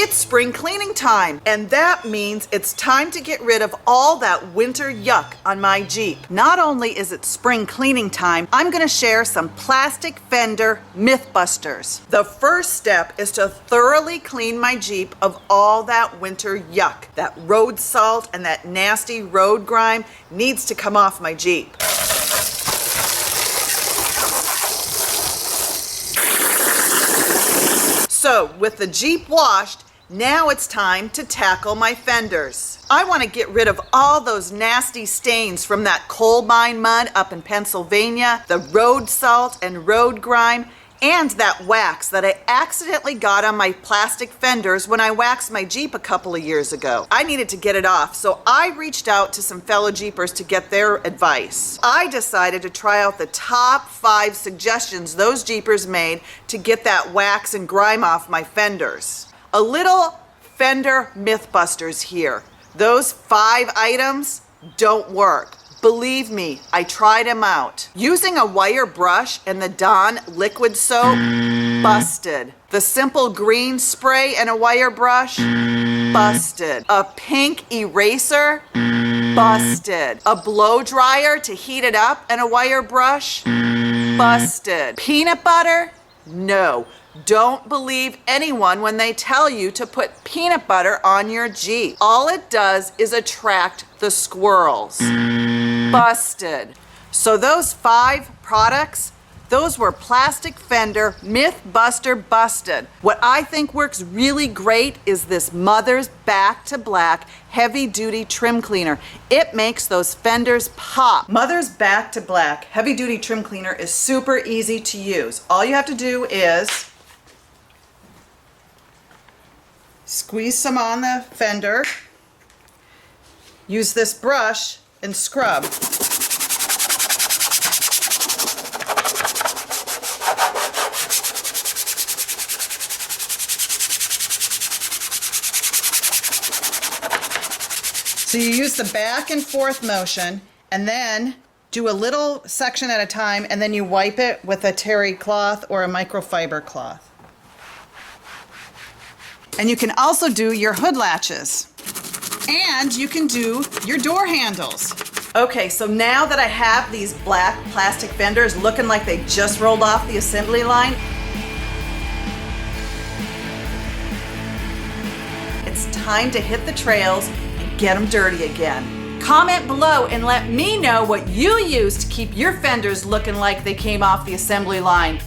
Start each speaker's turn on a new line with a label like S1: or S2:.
S1: It's spring cleaning time, and that means it's time to get rid of all that winter yuck on my Jeep. Not only is it spring cleaning time, I'm gonna share some plastic fender MythBusters. The first step is to thoroughly clean my Jeep of all that winter yuck. That road salt and that nasty road grime needs to come off my Jeep. So, with the Jeep washed, now it's time to tackle my fenders. I want to get rid of all those nasty stains from that coal mine mud up in Pennsylvania, the road salt and road grime, and that wax that I accidentally got on my plastic fenders when I waxed my Jeep a couple of years ago. I needed to get it off, so I reached out to some fellow Jeepers to get their advice. I decided to try out the top 5 suggestions those Jeepers made to get that wax and grime off my fenders. A little fender MythBusters here. Those 5 items don't work. Believe me, I tried them out. Using a wire brush and the Dawn liquid soap, busted. The simple green spray and a wire brush, busted. A pink eraser, busted. A blow dryer to heat it up and a wire brush, busted. Peanut butter? No. Don't believe anyone when they tell you to put peanut butter on your Jeep. All it does is attract the squirrels. Busted. So those 5 products, those were plastic fender MythBuster busted. What I think works really great is this Mother's Back to Black heavy duty trim cleaner. It makes those fenders pop. Mother's Back to Black heavy duty trim cleaner is super easy to use. All you have to do is squeeze some on the fender, use this brush and scrub. So you use the back and forth motion and then do a little section at a time, and then you wipe it with a terry cloth or a microfiber cloth. And you can also do your hood latches. And you can do your door handles. Okay, so now that I have these black plastic fenders looking like they just rolled off the assembly line, it's time to hit the trails and get them dirty again. Comment below and let me know what you use to keep your fenders looking like they came off the assembly line.